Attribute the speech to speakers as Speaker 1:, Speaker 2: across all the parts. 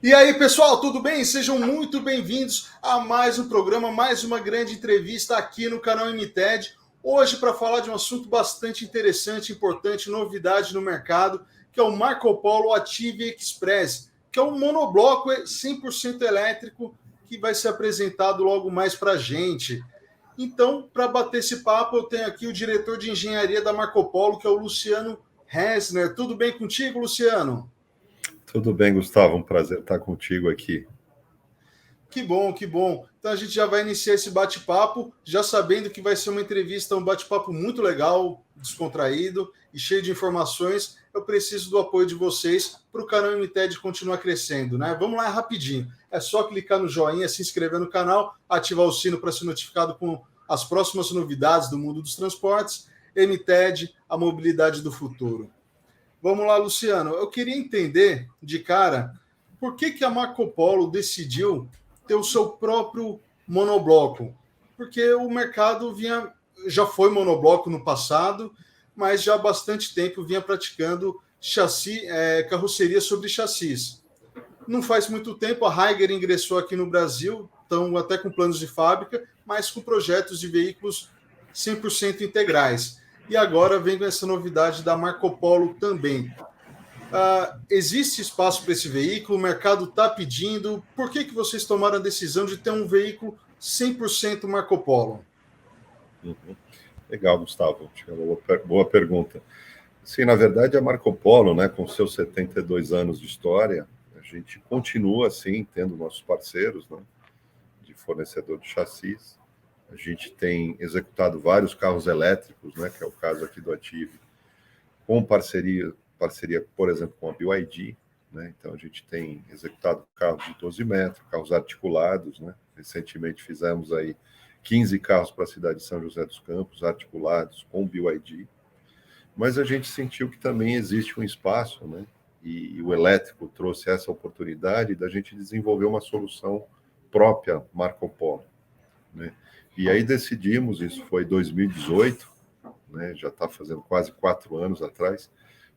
Speaker 1: E aí, pessoal, tudo bem? Sejam muito bem-vindos a mais um programa, mais uma grande entrevista aqui no canal MTED. Hoje, para falar de um assunto bastante interessante, importante, novidade no mercado, que é o Marco Polo Active Express, que é um monobloco 100% elétrico que vai ser apresentado logo mais para a gente. Então, para bater esse papo, eu tenho aqui o diretor de engenharia da Marco Polo, que é o Luciano Hessner. Tudo bem contigo, Luciano?
Speaker 2: Tudo bem, Gustavo, um prazer estar contigo aqui.
Speaker 1: Que bom, que bom. Então a gente já vai iniciar esse bate-papo, já sabendo que vai ser uma entrevista, um bate-papo muito legal, descontraído e cheio de informações. Eu preciso do apoio de vocês para o canal MTED continuar crescendo, né? Vamos lá rapidinho. É só clicar no joinha, se inscrever no canal, ativar o sino para ser notificado com as próximas novidades do mundo dos transportes. MTED, a mobilidade do futuro. Vamos lá, Luciano. Eu queria entender de cara por que a Marco Polo decidiu ter o seu próprio monobloco. Porque o mercado já foi monobloco no passado, mas já há bastante tempo vinha praticando carroceria sobre chassis. Não faz muito tempo, a Higer ingressou aqui no Brasil, estão até com planos de fábrica, mas com projetos de veículos 100% integrais. E agora vem com essa novidade da Marco Polo também. Existe espaço para esse veículo, o mercado está pedindo. Por que vocês tomaram a decisão de ter um veículo 100% Marco Polo?
Speaker 2: Legal, Gustavo, boa pergunta. Sim, na verdade, a Marco Polo, né, com seus 72 anos de história, a gente continua, assim, tendo nossos parceiros, né, de fornecedor de chassis. A gente tem executado vários carros elétricos, né, que é o caso aqui do Active, com parceria, por exemplo, com a BYD, né? Então a gente tem executado carros de 12 metros, carros articulados, né? Recentemente fizemos aí 15 carros para a cidade de São José dos Campos, articulados com BYD. Mas a gente sentiu que também existe um espaço, né? E o elétrico trouxe essa oportunidade da gente desenvolver uma solução própria Marco Polo, né? E aí decidimos, isso foi 2018, né? Já está fazendo quase 4 anos atrás,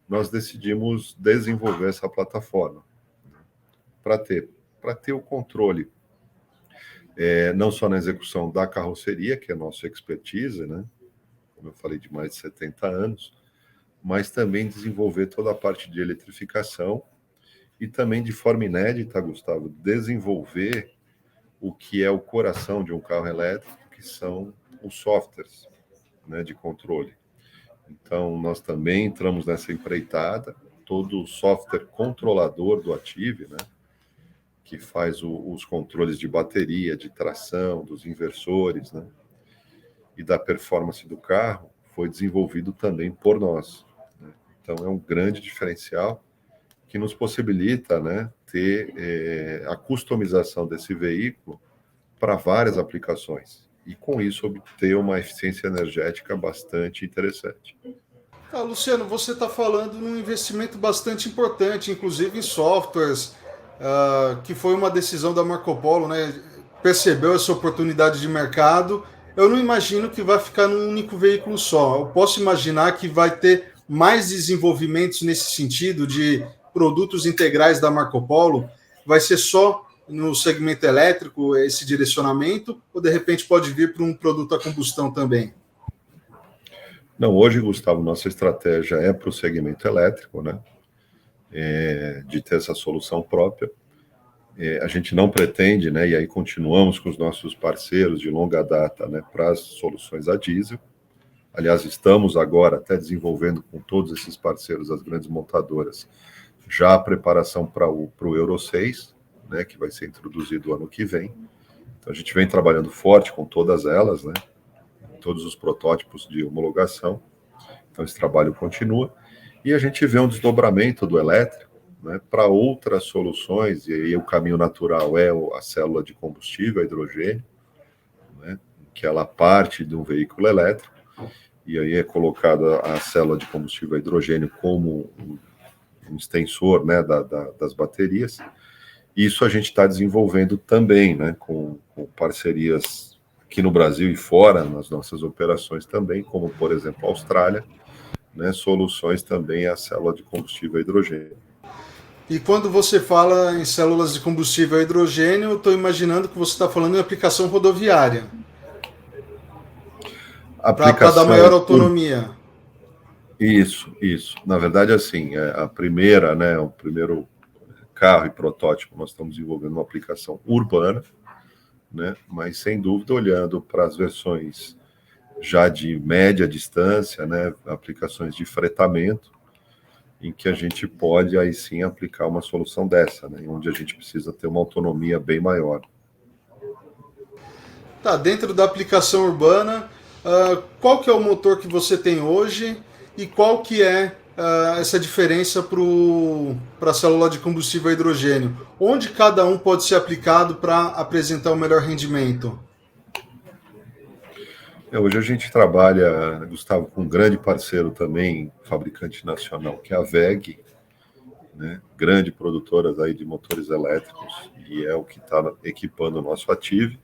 Speaker 2: nós decidimos desenvolver essa plataforma, né? para ter o controle, não só na execução da carroceria, que é a nossa expertise, né? Como eu falei, de mais de 70 anos, mas também desenvolver toda a parte de eletrificação e também, de forma inédita, Gustavo, desenvolver o que é o coração de um carro elétrico, que são os softwares, né, de controle. Então, nós também entramos nessa empreitada, todo o software controlador do Active, né, que faz os controles de bateria, de tração, dos inversores, né, e da performance do carro, foi desenvolvido também por nós, né? Então, é um grande diferencial que nos possibilita, né, ter a customização desse veículo para várias aplicações e, com isso, obter uma eficiência energética bastante interessante.
Speaker 1: Luciano, você está falando num investimento bastante importante, inclusive em softwares, que foi uma decisão da Marco Polo, né? Percebeu essa oportunidade de mercado. Eu não imagino que vai ficar num único veículo só. Eu posso imaginar que vai ter mais desenvolvimentos nesse sentido de produtos integrais da Marco Polo. Vai ser só no segmento elétrico esse direcionamento, ou de repente pode vir para um produto a combustão também?
Speaker 2: Não, hoje, Gustavo, nossa estratégia é para o segmento elétrico, né? De ter essa solução própria. A gente não pretende, né? E aí continuamos com os nossos parceiros de longa data, né? Para as soluções a diesel. Aliás, estamos agora até desenvolvendo com todos esses parceiros, as grandes montadoras, já a preparação para o Euro 6, né? Que vai ser introduzido ano que vem. Então, a gente vem trabalhando forte com todas elas, né? Todos os protótipos de homologação. Então, esse trabalho continua. E a gente vê um desdobramento do elétrico, né, para outras soluções, e aí o caminho natural é a célula de combustível, a hidrogênio, né, que ela parte de um veículo elétrico, e aí é colocada a célula de combustível a hidrogênio como um extensor, né, das baterias. Isso a gente está desenvolvendo também, né, com parcerias aqui no Brasil e fora, nas nossas operações também, como, por exemplo, a Austrália, né, soluções também à célula de combustível a hidrogênio.
Speaker 1: E quando você fala em células de combustível a hidrogênio, eu estou imaginando que você está falando em aplicação rodoviária, para dar maior
Speaker 2: Aplicação.
Speaker 1: autonomia.
Speaker 2: Isso. Na verdade, assim, a primeira, né, o primeiro carro e protótipo, nós estamos desenvolvendo uma aplicação urbana, né, mas sem dúvida olhando para as versões já de média distância, né, aplicações de fretamento, em que a gente pode aí sim aplicar uma solução dessa, né, onde a gente precisa ter uma autonomia bem maior.
Speaker 1: Tá, dentro da aplicação urbana, qual que é o motor que você tem hoje e qual que é essa diferença para a célula de combustível a hidrogênio? Onde cada um pode ser aplicado para apresentar o melhor rendimento?
Speaker 2: Hoje a gente trabalha, Gustavo, com um grande parceiro também, fabricante nacional, que é a WEG, né, grande produtora aí de motores elétricos, e é o que está equipando o nosso Attive.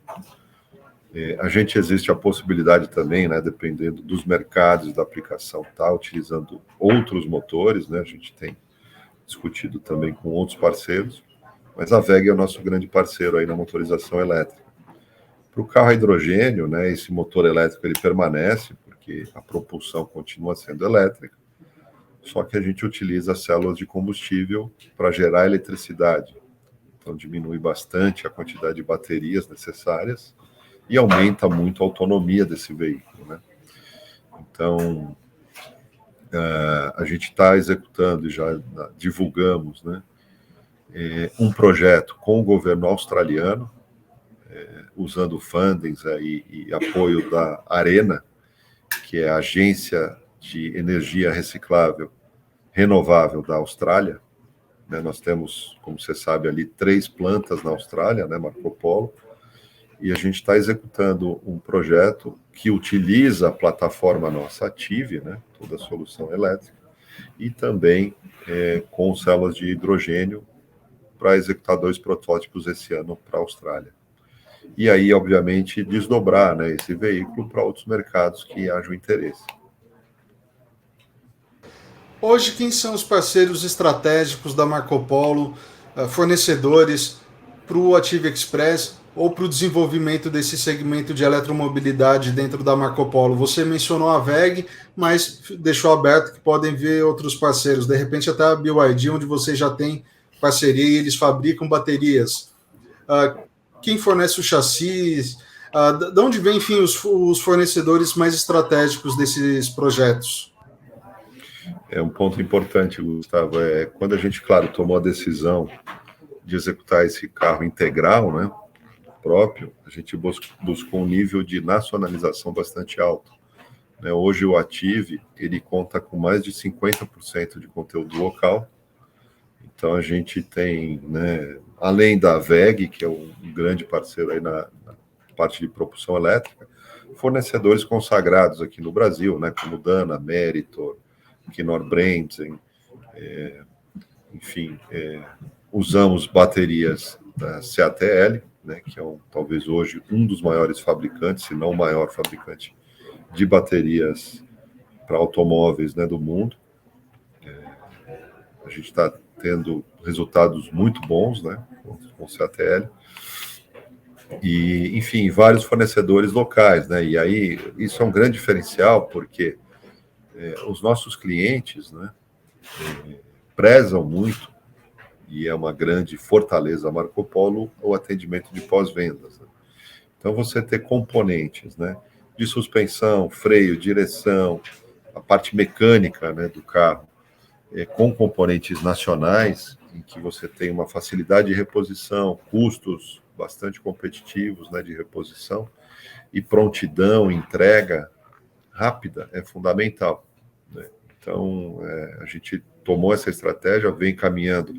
Speaker 2: A gente existe a possibilidade também, né, dependendo dos mercados da aplicação, tá utilizando outros motores, né, a gente tem discutido também com outros parceiros, mas a WEG é o nosso grande parceiro aí na motorização elétrica. Para o carro a hidrogênio, né, esse motor elétrico ele permanece, porque a propulsão continua sendo elétrica, só que a gente utiliza células de combustível para gerar eletricidade. Então diminui bastante a quantidade de baterias necessárias e aumenta muito a autonomia desse veículo, né? Então, a gente está executando e já divulgamos, né, um projeto com o governo australiano, usando fundings aí, e apoio da ARENA, que é a Agência de Energia Reciclável Renovável da Austrália. Né? Nós temos, como você sabe, ali 3 plantas na Austrália, né, Marco Polo, e a gente está executando um projeto que utiliza a plataforma nossa Attive, né, toda a solução elétrica, e também com células de hidrogênio para executar 2 protótipos esse ano para a Austrália. E aí, obviamente, desdobrar, né, esse veículo para outros mercados que hajam interesse.
Speaker 1: Hoje, quem são os parceiros estratégicos da Marco Polo, fornecedores para o Attive Express ou para o desenvolvimento desse segmento de eletromobilidade dentro da Marco Polo? Você mencionou a WEG, mas deixou aberto que podem vir outros parceiros, de repente até a BYD, onde você já tem parceria e eles fabricam baterias. Quem fornece o chassi? De onde vêm, enfim, os fornecedores mais estratégicos desses projetos?
Speaker 2: É um ponto importante, Gustavo. Quando a gente, claro, tomou a decisão de executar esse carro integral, né, próprio, a gente buscou um nível de nacionalização bastante alto. Né? Hoje o Attive, ele conta com mais de 50% de conteúdo local. Então a gente tem, né, além da WEG, que é um grande parceiro aí na parte de propulsão elétrica, fornecedores consagrados aqui no Brasil, né, como Dana, Meritor, Knorr-Bremse, enfim, usamos baterias da CATL, né, que é talvez hoje um dos maiores fabricantes, se não o maior fabricante de baterias para automóveis, né, do mundo. A gente está tendo resultados muito bons, né, com CATL. E, enfim, vários fornecedores locais, né, e aí isso é um grande diferencial, porque os nossos clientes, né, prezam muito, e é uma grande fortaleza Marco Polo, o atendimento de pós-vendas. Né? Então, você ter componentes, né, de suspensão, freio, direção, a parte mecânica, né, do carro, com componentes nacionais, em que você tem uma facilidade de reposição, custos bastante competitivos, né, de reposição, e prontidão, entrega rápida, é fundamental. Né? Então, a gente tomou essa estratégia, vem caminhando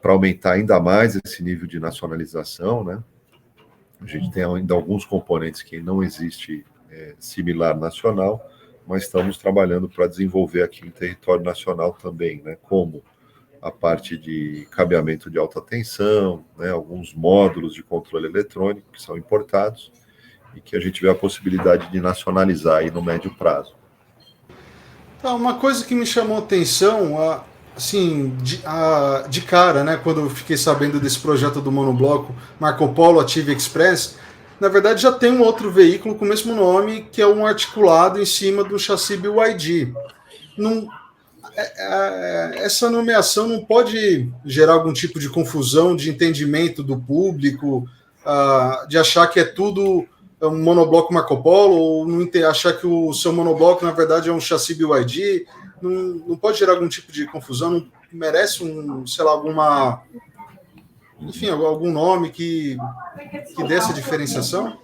Speaker 2: para aumentar ainda mais esse nível de nacionalização, né? A gente tem ainda alguns componentes que não existe similar nacional, mas estamos trabalhando para desenvolver aqui em território nacional também, né? Como a parte de cabeamento de alta tensão, né? Alguns módulos de controle eletrônico que são importados e que a gente vê a possibilidade de nacionalizar aí no médio prazo.
Speaker 1: Tá, uma coisa que me chamou a atenção, assim, de cara, né, quando eu fiquei sabendo desse projeto do monobloco Marco Polo Ative Express, na verdade já tem um outro veículo com o mesmo nome, que é um articulado em cima do chassi BYD. Não, essa nomeação não pode gerar algum tipo de confusão, de entendimento do público, de achar que é tudo um monobloco Marco Polo, ou não achar que o seu monobloco, na verdade, é um chassi BYD. Não pode gerar algum tipo de confusão, não merece sei lá, enfim, algum nome que dê essa diferenciação?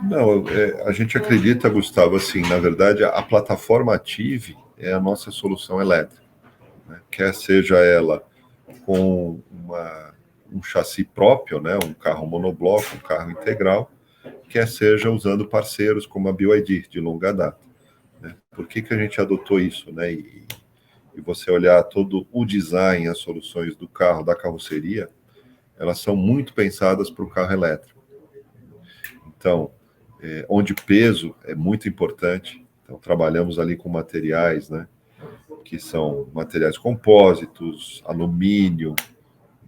Speaker 2: Não, a gente acredita, Gustavo, assim, na verdade, a plataforma Ative é a nossa solução elétrica, né? Quer seja ela com um chassi próprio, né, um carro monobloco, um carro integral, quer seja usando parceiros como a BYD, de longa data, né? Por que a gente adotou isso, né? E você olhar todo o design, as soluções do carro, da carroceria, elas são muito pensadas para o carro elétrico. Então, onde peso é muito importante, então trabalhamos ali com materiais, né, que são materiais compósitos, alumínio,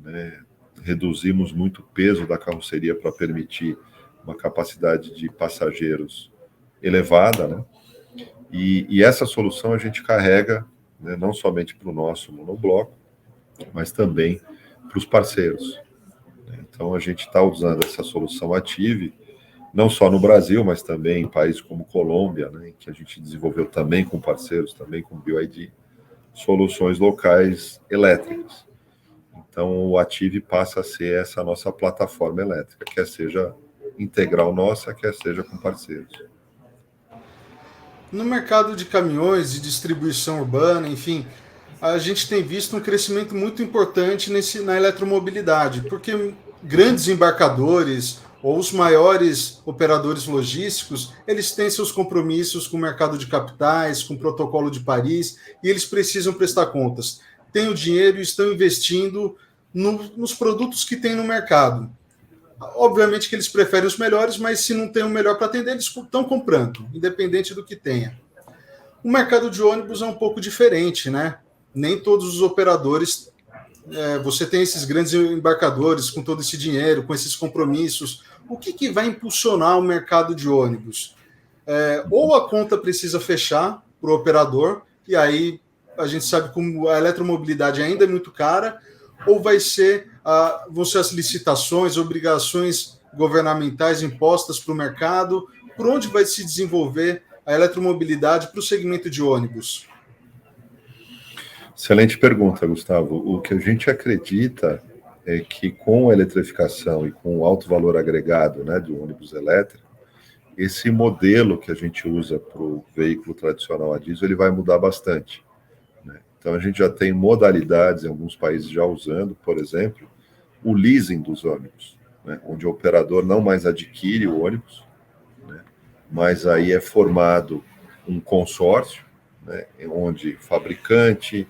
Speaker 2: né, reduzimos muito o peso da carroceria para permitir uma capacidade de passageiros elevada, né, e essa solução a gente carrega, né, não somente para o nosso monobloco, mas também para os parceiros. Então a gente está usando essa solução Ative, não só no Brasil, mas também em países como Colômbia, né, que a gente desenvolveu também com parceiros, também com BYD, soluções locais elétricas. Então, o Ative passa a ser essa nossa plataforma elétrica, quer seja integral nossa, quer seja com parceiros.
Speaker 1: No mercado de caminhões, de distribuição urbana, enfim, a gente tem visto um crescimento muito importante na eletromobilidade, porque grandes embarcadores ou os maiores operadores logísticos, eles têm seus compromissos com o mercado de capitais, com o protocolo de Paris, e eles precisam prestar contas. Têm o dinheiro e estão investindo nos produtos que tem no mercado. Obviamente que eles preferem os melhores, mas se não tem o melhor para atender, eles estão comprando, independente do que tenha. O mercado de ônibus é um pouco diferente, né? Nem todos os operadores. Você tem esses grandes embarcadores com todo esse dinheiro, com esses compromissos. O que vai impulsionar o mercado de ônibus? Ou a conta precisa fechar para o operador, e aí a gente sabe como a eletromobilidade ainda é muito cara, ou vão ser as licitações, obrigações governamentais impostas para o mercado. Por onde vai se desenvolver a eletromobilidade para o segmento de ônibus?
Speaker 2: Excelente pergunta, Gustavo. O que a gente acredita é que com a eletrificação e com o alto valor agregado, né, do ônibus elétrico, esse modelo que a gente usa para o veículo tradicional a diesel, ele vai mudar bastante, né? Então a gente já tem modalidades em alguns países já usando, por exemplo, o leasing dos ônibus, né, onde o operador não mais adquire o ônibus, né, mas aí é formado um consórcio, né, onde fabricante,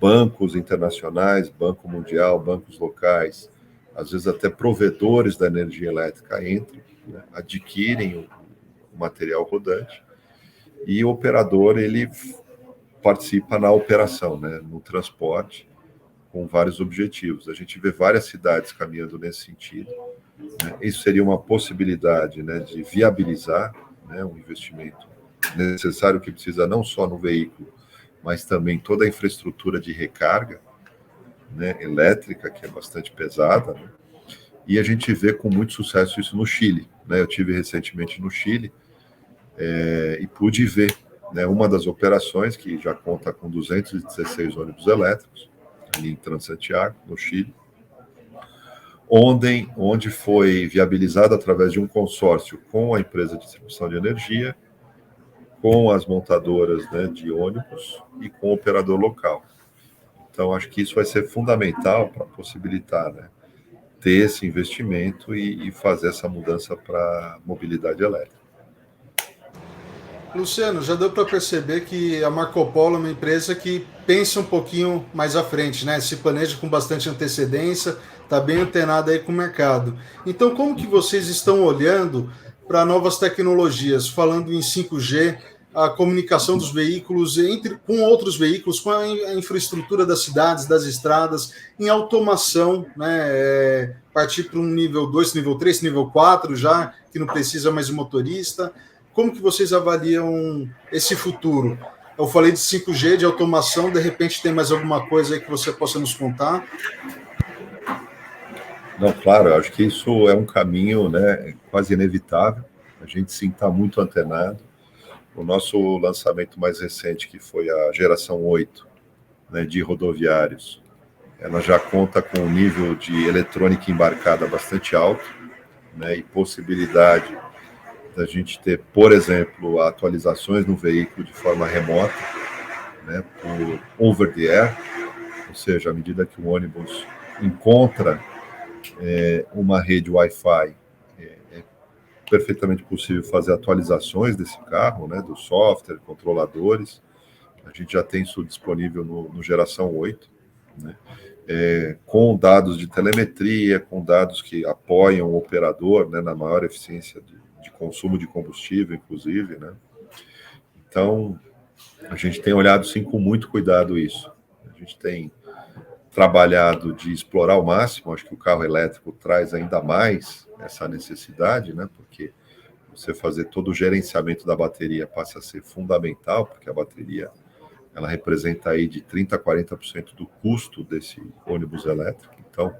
Speaker 2: bancos internacionais, Banco Mundial, bancos locais, às vezes até provedores da energia elétrica entram, né, adquirem o material rodante, e o operador ele participa na operação, né, no transporte, com vários objetivos. A gente vê várias cidades caminhando nesse sentido, né? Isso seria uma possibilidade, né, de viabilizar, né, um investimento necessário que precisa não só no veículo, mas também toda a infraestrutura de recarga, né, elétrica, que é bastante pesada, né? E a gente vê com muito sucesso isso no Chile, né? Eu tive recentemente no Chile e pude ver, né, uma das operações que já conta com 216 ônibus elétricos, ali em Transantiago, no Chile, onde foi viabilizado através de um consórcio com a empresa de distribuição de energia, com as montadoras, né, de ônibus e com o operador local. Então, acho que isso vai ser fundamental para possibilitar, né, ter esse investimento e fazer essa mudança para mobilidade elétrica.
Speaker 1: Luciano, já deu para perceber que a Marco Polo é uma empresa que pensa um pouquinho mais à frente, né? Se planeja com bastante antecedência, está bem antenada aí com o mercado. Então, como que vocês estão olhando para novas tecnologias? Falando em 5G, a comunicação dos veículos com outros veículos, com a infraestrutura das cidades, das estradas, em automação, né, partir para um nível 2, nível 3, nível 4 já, que não precisa mais de motorista. Como que vocês avaliam esse futuro? Eu falei de 5G, de automação, de repente tem mais alguma coisa aí que você possa nos contar?
Speaker 2: Não, claro, eu acho que isso é um caminho, né, quase inevitável. A gente sim está muito antenado. O nosso lançamento mais recente, que foi a geração 8, né, de rodoviários, ela já conta com um nível de eletrônica embarcada bastante alto, né, e possibilidade da gente ter, por exemplo, atualizações no veículo de forma remota, né, por over the air, ou seja, à medida que o ônibus encontra uma rede Wi-Fi, é perfeitamente possível fazer atualizações desse carro, né, do software, controladores. A gente já tem isso disponível no geração 8, né, com dados de telemetria, com dados que apoiam o operador, né, na maior eficiência de consumo de combustível, inclusive, né. Então, a gente tem olhado, sim, com muito cuidado isso. A gente tem trabalhado de explorar ao máximo, acho que o carro elétrico traz ainda mais essa necessidade, né, porque você fazer todo o gerenciamento da bateria passa a ser fundamental, porque a bateria, ela representa aí de 30% a 40% do custo desse ônibus elétrico. Então,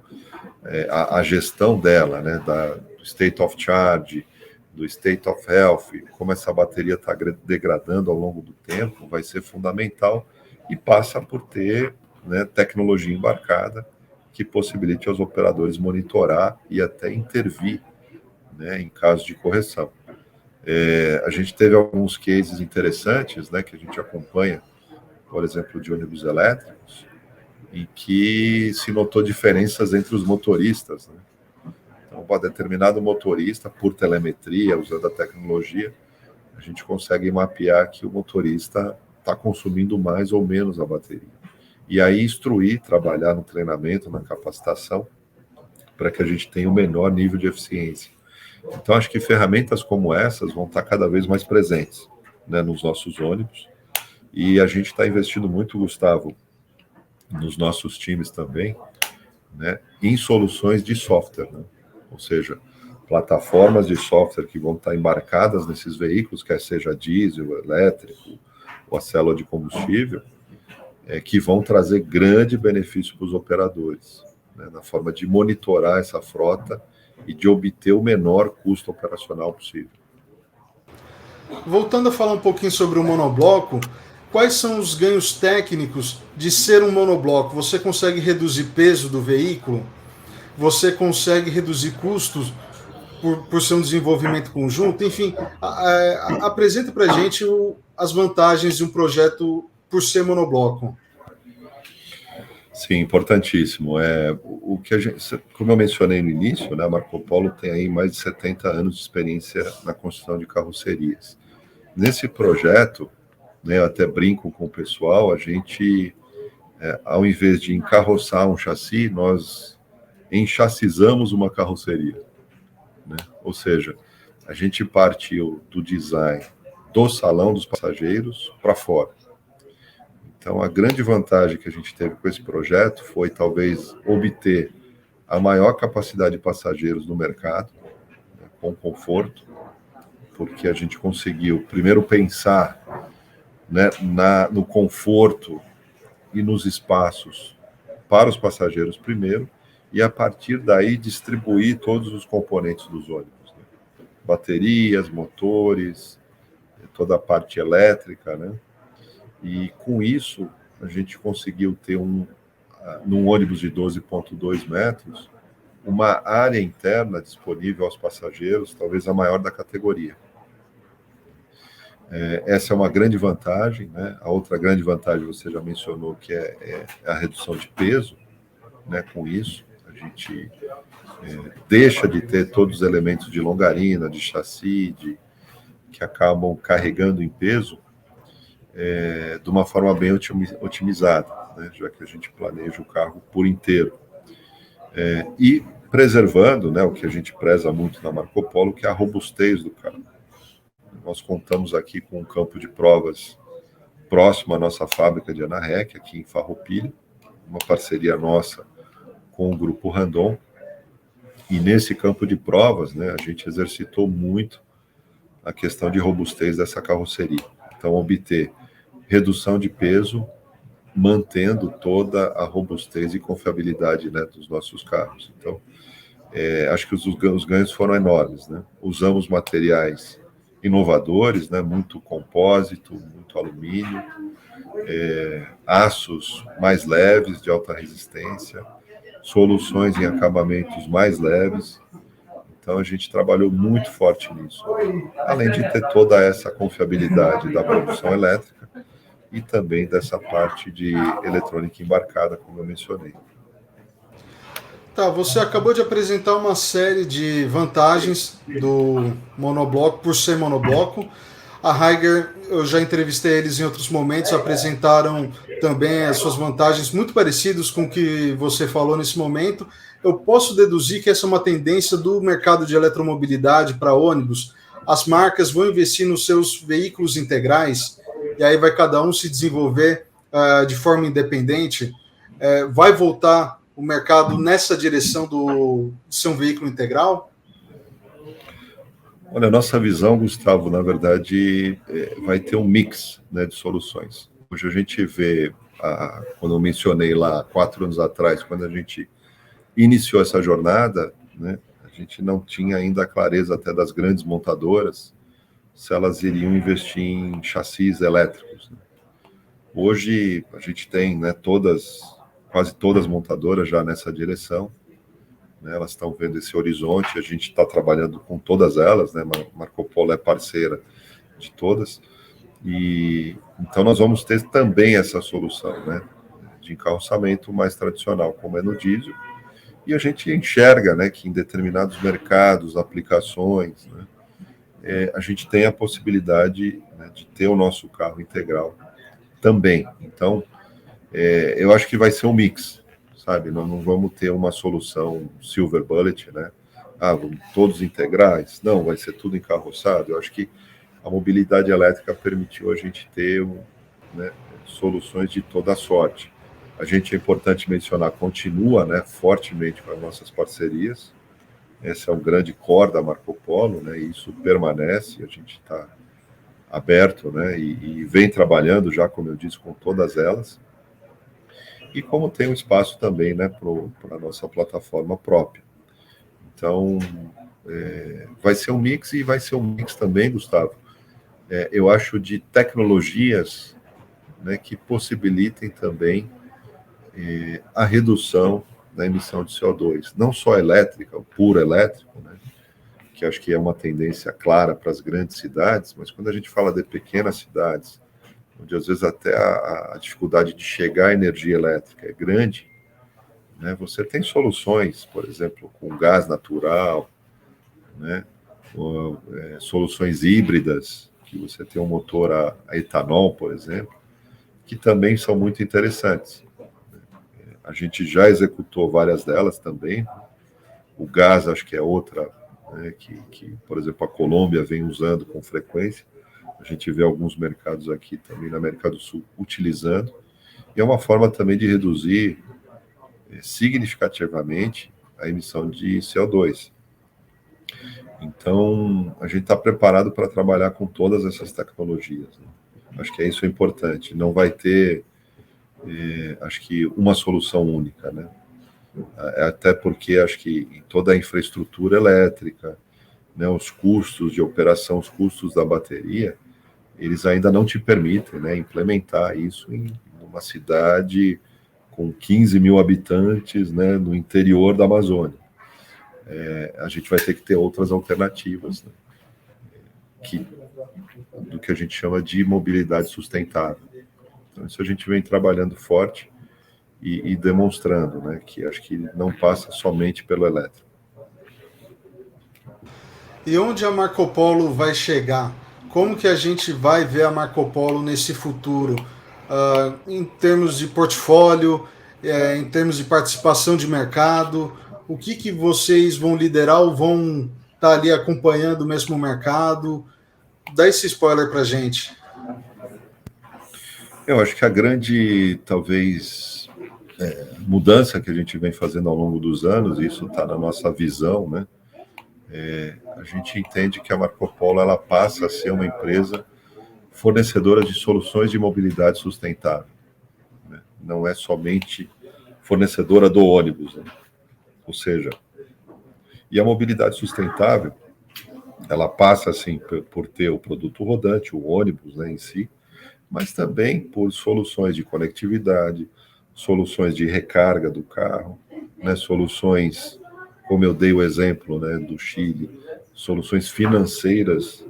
Speaker 2: a gestão dela, né, do state of charge, do state of health, como essa bateria está degradando ao longo do tempo, vai ser fundamental e passa por ter, né, tecnologia embarcada que possibilite aos operadores monitorar e até intervir, né, em caso de correção. A gente teve alguns cases interessantes, né, que a gente acompanha, por exemplo, de ônibus elétricos, em que se notou diferenças entre os motoristas, né? Então, para determinado motorista, por telemetria, usando a tecnologia, a gente consegue mapear que o motorista está consumindo mais ou menos a bateria. E aí instruir, trabalhar no treinamento, na capacitação, para que a gente tenha o menor nível de eficiência. Então, acho que ferramentas como essas vão estar cada vez mais presentes, né, nos nossos ônibus. E a gente está investindo muito, Gustavo, nos nossos times também, né, em soluções de software, né? Ou seja, plataformas de software que vão estar embarcadas nesses veículos, quer seja diesel, elétrico, ou a célula de combustível, que vão trazer grande benefício para os operadores, né, na forma de monitorar essa frota e de obter o menor custo operacional possível.
Speaker 1: Voltando a falar um pouquinho sobre o monobloco, quais são os ganhos técnicos de ser um monobloco? Você consegue reduzir peso do veículo? Você consegue reduzir custos por ser um desenvolvimento conjunto? Enfim, apresenta para a gente as vantagens de um projeto por ser monobloco.
Speaker 2: Sim, importantíssimo. O que a gente, como eu mencionei no início, né, a Marco Polo tem aí mais de 70 anos de experiência na construção de carrocerias. Nesse projeto, né, eu até brinco com o pessoal, a gente, ao invés de encarroçar um chassi, nós enchassizamos uma carroceria, né? Ou seja, a gente partiu do design do salão dos passageiros para fora. Então, a grande vantagem que a gente teve com esse projeto foi, talvez, obter a maior capacidade de passageiros no mercado, né, com conforto, porque a gente conseguiu, primeiro, pensar, né, no conforto e nos espaços para os passageiros primeiro, e a partir daí distribuir todos os componentes dos ônibus, né? Baterias, motores, toda a parte elétrica, né? E com isso a gente conseguiu ter num ônibus de 12,2 metros, uma área interna disponível aos passageiros, talvez a maior da categoria. Essa é uma grande vantagem, né? A outra grande vantagem você já mencionou, que é a redução de peso, né? Com isso a gente deixa de ter todos os elementos de longarina, de chassi, que acabam carregando em peso, de uma forma bem otimizada, né? Já que a gente planeja o carro por inteiro. E preservando, né, o que a gente preza muito na Marco Polo, que é a robustez do carro. nós contamos aqui com um campo de provas próximo à nossa fábrica de Anarrec, aqui em Farroupilha, uma parceria nossa com o Grupo Randon. E nesse campo de provas, né, a gente exercitou muito a questão de robustez dessa carroceria. Então, obter redução de peso, mantendo toda a robustez e confiabilidade, né, dos nossos carros. Então, acho que os ganhos foram enormes, né? Usamos materiais inovadores, né, muito compósito, muito alumínio, aços mais leves, de alta resistência, soluções em acabamentos mais leves. Então, a gente trabalhou muito forte nisso, além de ter toda essa confiabilidade da produção elétrica e também dessa parte de eletrônica embarcada, como eu mencionei.
Speaker 1: Tá, você acabou de apresentar uma série de vantagens do monobloco, por ser monobloco. A Higer, eu já entrevistei eles em outros momentos, apresentaram também as suas vantagens muito parecidas com o que você falou nesse momento. Eu posso deduzir que essa é uma tendência do mercado de eletromobilidade para ônibus. As marcas vão investir nos seus veículos integrais, e aí vai cada um se desenvolver de forma independente. Vai voltar o mercado nessa direção de ser um veículo integral?
Speaker 2: Olha, a nossa visão, Gustavo, na verdade, vai ter um mix, né, de soluções. Hoje a gente vê, quando eu mencionei lá 4 anos atrás, quando a gente iniciou essa jornada, né, a gente não tinha ainda a clareza até das grandes montadoras se elas iriam investir em chassis elétricos, né? Hoje a gente tem, né, quase todas as montadoras já nessa direção, né, elas estão vendo esse horizonte, a gente está trabalhando com todas elas, né, Marco Polo é parceira de todas, e então nós vamos ter também essa solução, né, de encarroçamento mais tradicional, como é no diesel, e a gente enxerga, né, que em determinados mercados, aplicações, né, a gente tem a possibilidade, né, de ter o nosso carro integral também. Então, eu acho que vai ser um mix, sabe? Nós não vamos ter uma solução silver bullet, né? Vamos todos integrais. Não, vai ser tudo encarroçado. Eu acho que a mobilidade elétrica permitiu a gente ter, né, soluções de toda sorte. A gente, é importante mencionar, continua, né, fortemente com as nossas parcerias. Esse é um grande core da Marco Polo, né? E isso permanece. A gente está aberto, né, e vem trabalhando já, como eu disse, com todas elas. E como tem um espaço também, né, para a nossa plataforma própria. Então, vai ser um mix, e vai ser um mix também, Gustavo, eu acho, de tecnologias, né, que possibilitem também a redução da emissão de CO2, não só elétrica, o puro elétrico, né, que acho que é uma tendência clara para as grandes cidades, mas quando a gente fala de pequenas cidades, onde às vezes até a dificuldade de chegar à energia elétrica é grande, né, você tem soluções, por exemplo, com gás natural, né, soluções híbridas, que você tem um motor a etanol, por exemplo, que também são muito interessantes. A gente já executou várias delas também. O gás, acho que é outra, né, que, por exemplo, a Colômbia vem usando com frequência. A gente vê alguns mercados aqui também na América do Sul utilizando. E é uma forma também de reduzir significativamente a emissão de CO2. Então, a gente está preparado para trabalhar com todas essas tecnologias, né? Acho que isso é importante. Não vai ter, acho que, uma solução única, né? Até porque acho que em toda a infraestrutura elétrica, né, os custos de operação, os custos da bateria, eles ainda não te permitem, né, implementar isso em uma cidade com 15 mil habitantes, né, no interior da Amazônia. A gente vai ter que ter outras alternativas, né, do que a gente chama de mobilidade sustentável. Então, isso a gente vem trabalhando forte e demonstrando, né, que acho que não passa somente pelo elétrico.
Speaker 1: E onde a Marco Polo vai chegar? Como que a gente vai ver a Marco Polo nesse futuro? Em termos de portfólio, em termos de participação de mercado, o que vocês vão liderar ou vão estar ali acompanhando o mesmo mercado? Dá esse spoiler para a gente.
Speaker 2: Eu acho que a grande, talvez, mudança que a gente vem fazendo ao longo dos anos, e isso está na nossa visão, né? A gente entende que a Marco Polo ela passa a ser uma empresa fornecedora de soluções de mobilidade sustentável, né? Não é somente fornecedora do ônibus, né? Ou seja, e a mobilidade sustentável, ela passa, assim, por ter o produto rodante, o ônibus, né, em si, mas também por soluções de conectividade, soluções de recarga do carro, né, soluções, como eu dei o exemplo, né, do Chile, soluções financeiras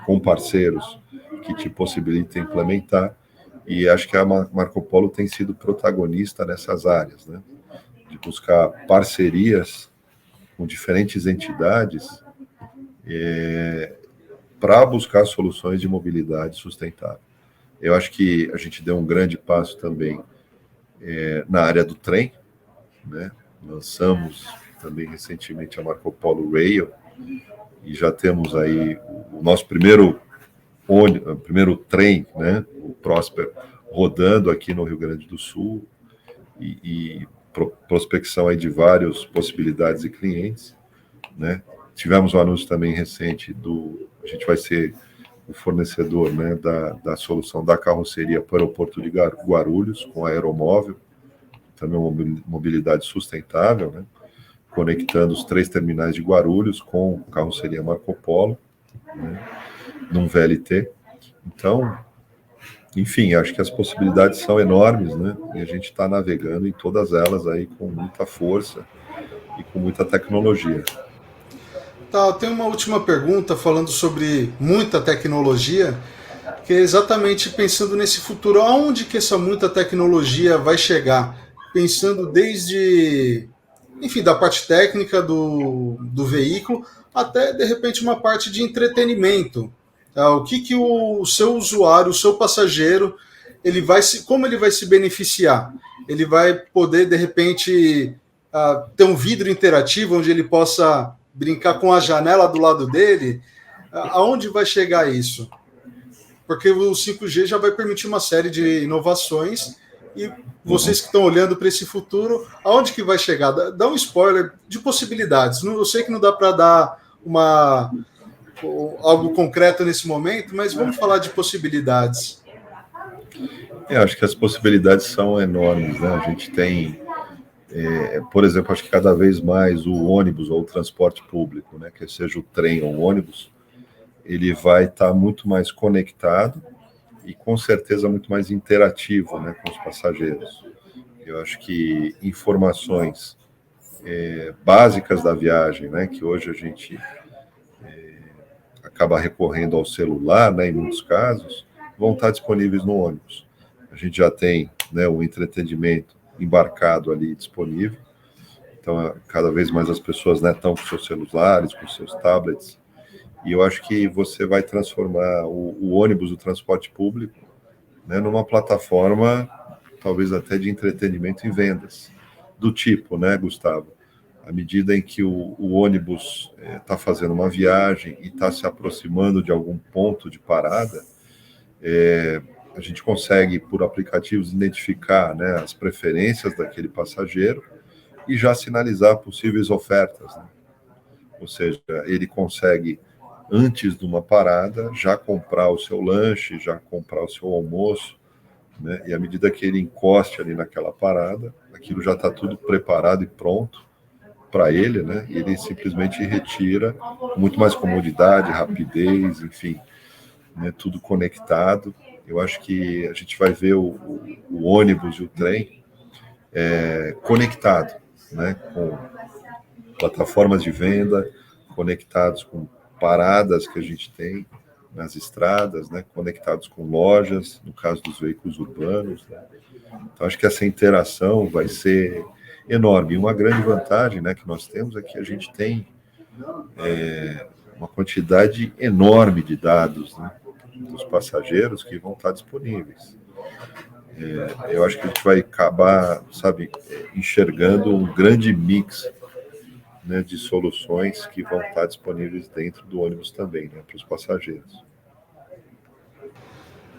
Speaker 2: com parceiros que te possibilitem implementar, e acho que a Marco Polo tem sido protagonista nessas áreas, né, de buscar parcerias com diferentes entidades para buscar soluções de mobilidade sustentável. Eu acho que a gente deu um grande passo também na área do trem, né? Lançamos também recentemente a Marco Polo Rail e já temos aí o nosso primeiro trem, né? O Prosper, rodando aqui no Rio Grande do Sul e prospecção aí de várias possibilidades e clientes, né? Tivemos um anúncio também recente a gente vai ser o fornecedor, né, da solução da carroceria para o aeroporto de Guarulhos, com a Aeromóvel, também uma mobilidade sustentável, né, conectando os 3 terminais de Guarulhos com carroceria Marco Polo, né, num VLT. Então, enfim, acho que as possibilidades são enormes, né, e a gente está navegando em todas elas aí com muita força e com muita tecnologia.
Speaker 1: Tá, eu tenho uma última pergunta falando sobre muita tecnologia, que é exatamente pensando nesse futuro, aonde que essa muita tecnologia vai chegar? Pensando desde, enfim, da parte técnica do veículo, até, de repente, uma parte de entretenimento. Tá? O que o seu usuário, o seu passageiro, como ele vai se beneficiar? Ele vai poder, de repente, ter um vidro interativo onde ele possa brincar com a janela do lado dele? Aonde vai chegar isso? Porque o 5G já vai permitir uma série de inovações e vocês que estão olhando para esse futuro, aonde que vai chegar? Dá um spoiler de possibilidades. Eu sei que não dá para dar algo concreto nesse momento, mas vamos falar de possibilidades.
Speaker 2: Acho que as possibilidades são enormes, né? A gente tem, por exemplo, acho que cada vez mais o ônibus ou o transporte público, né, que seja o trem ou o ônibus, ele vai estar muito mais conectado e com certeza muito mais interativo, né, com os passageiros. Eu acho que informações básicas da viagem, né, que hoje a gente acaba recorrendo ao celular, né, em muitos casos, vão estar disponíveis no ônibus. A gente já tem, né, o entretenimento embarcado ali disponível. Então, cada vez mais as pessoas, né, estão com seus celulares, com seus tablets. E eu acho que você vai transformar o ônibus, o transporte público, né, numa plataforma, talvez até de entretenimento e vendas. Do tipo, né, Gustavo? À medida em que o ônibus está fazendo uma viagem e está se aproximando de algum ponto de parada, a gente consegue, por aplicativos, identificar, né, as preferências daquele passageiro e já sinalizar possíveis ofertas, né? Ou seja, ele consegue, antes de uma parada, já comprar o seu lanche, já comprar o seu almoço, né? E à medida que ele encoste ali naquela parada, aquilo já está tudo preparado e pronto para ele, né? E ele simplesmente retira com muito mais comodidade, rapidez, enfim, né? Tudo conectado. Eu acho que a gente vai ver o ônibus e o trem conectado, né? Com plataformas de venda, conectados com paradas que a gente tem nas estradas, né? Conectados com lojas, no caso dos veículos urbanos, né? Então, acho que essa interação vai ser enorme. E uma grande vantagem, né, que nós temos é que a gente tem uma quantidade enorme de dados, né, dos passageiros que vão estar disponíveis. Eu acho que a gente vai acabar, sabe, enxergando um grande mix né, de soluções que vão estar disponíveis dentro do ônibus também, né, para os passageiros.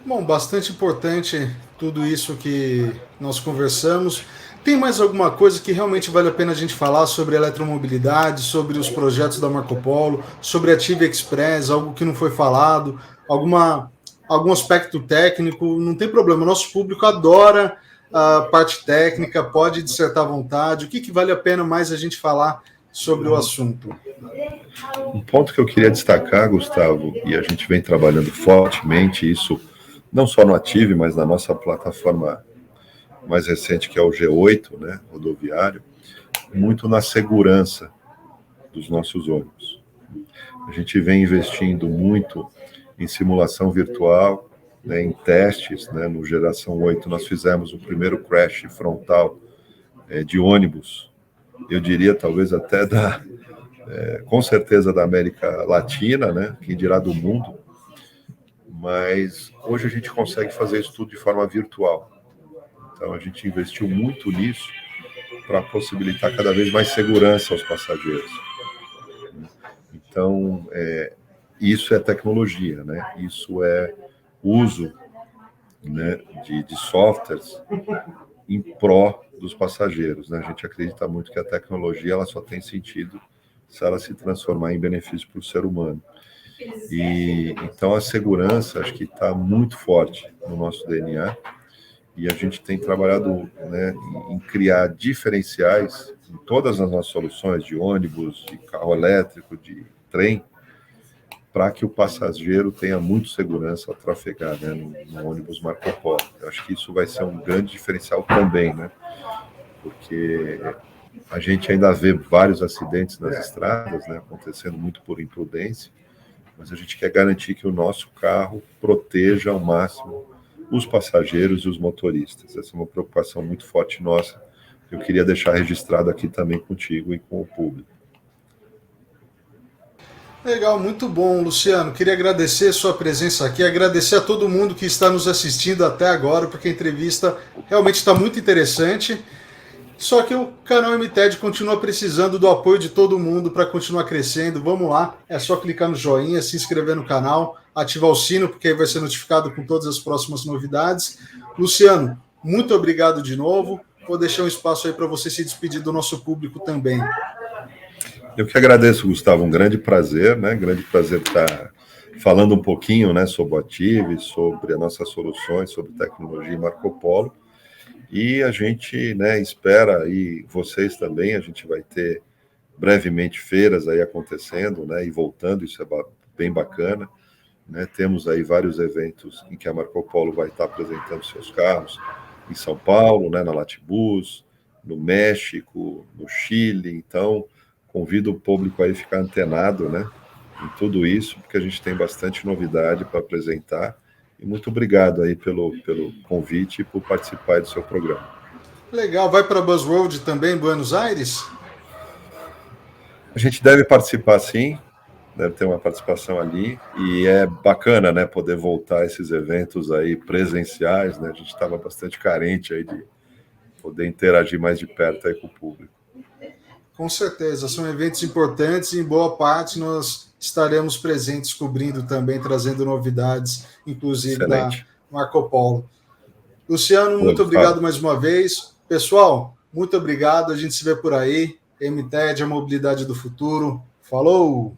Speaker 1: Bom, bastante importante tudo isso que nós conversamos. Tem mais alguma coisa que realmente vale a pena a gente falar sobre eletromobilidade, sobre os projetos da Marco Polo, sobre a TIV Express, algo que não foi falado, algum aspecto técnico? Não tem problema, o nosso público adora a parte técnica, pode dissertar à vontade. O que vale a pena mais a gente falar sobre o assunto?
Speaker 2: Um ponto que eu queria destacar, Gustavo, e a gente vem trabalhando fortemente isso, não só no Ative, mas na nossa plataforma mais recente, que é o G8, né, rodoviário, muito na segurança dos nossos ônibus. A gente vem investindo muito em simulação virtual, né, em testes, né, no Geração 8 nós fizemos o primeiro crash frontal de ônibus, eu diria talvez até com certeza da América Latina, né, quem dirá do mundo, mas hoje a gente consegue fazer isso tudo de forma virtual. Então a gente investiu muito nisso para possibilitar cada vez mais segurança aos passageiros. Então, isso é tecnologia, né? Isso é uso, né, de softwares em pró dos passageiros, né? A gente acredita muito que a tecnologia ela só tem sentido se ela se transformar em benefício para o ser humano. E então a segurança acho que está muito forte no nosso DNA e a gente tem trabalhado, né, em criar diferenciais em todas as nossas soluções de ônibus, de carro elétrico, de trem, para que o passageiro tenha muito segurança ao trafegar, né, no ônibus Marco Polo. Eu acho que isso vai ser um grande diferencial também, né, porque a gente ainda vê vários acidentes nas estradas, né, acontecendo muito por imprudência, mas a gente quer garantir que o nosso carro proteja ao máximo os passageiros e os motoristas. Essa é uma preocupação muito forte nossa, que eu queria deixar registrado aqui também contigo e com o público.
Speaker 1: Legal, muito bom, Luciano. Queria agradecer a sua presença aqui, agradecer a todo mundo que está nos assistindo até agora, porque a entrevista realmente está muito interessante. Só que o canal MTED continua precisando do apoio de todo mundo para continuar crescendo. Vamos lá, é só clicar no joinha, se inscrever no canal, ativar o sino, porque aí vai ser notificado com todas as próximas novidades. Luciano, muito obrigado de novo. Vou deixar um espaço aí para você se despedir do nosso público também.
Speaker 2: Eu que agradeço, Gustavo, um grande prazer, né? Grande prazer estar falando um pouquinho, né, sobre o Ative, sobre as nossas soluções, sobre tecnologia e Marco Polo. E a gente, né, espera, e vocês também, a gente vai ter brevemente feiras aí acontecendo, né, e voltando, isso é bem bacana, né? Temos aí vários eventos em que a Marco Polo vai estar apresentando seus carros, em São Paulo, né, na Latibus, no México, no Chile. Então convido o público aí a ficar antenado, né, em tudo isso, porque a gente tem bastante novidade para apresentar. E muito obrigado aí pelo convite e por participar do seu programa.
Speaker 1: Legal, vai para a Buzzworld também, Buenos Aires?
Speaker 2: A gente deve participar sim, deve ter uma participação ali, e é bacana, né, poder voltar a esses eventos aí presenciais, né? A gente estava bastante carente aí de poder interagir mais de perto aí com o público.
Speaker 1: Com certeza, são eventos importantes e em boa parte nós estaremos presentes cobrindo também, trazendo novidades, inclusive
Speaker 2: Excelente.
Speaker 1: da Marco Polo. Luciano, muito
Speaker 2: Pô,
Speaker 1: obrigado mais uma vez. Pessoal, muito obrigado, a gente se vê por aí. MTED, a mobilidade do futuro. Falou!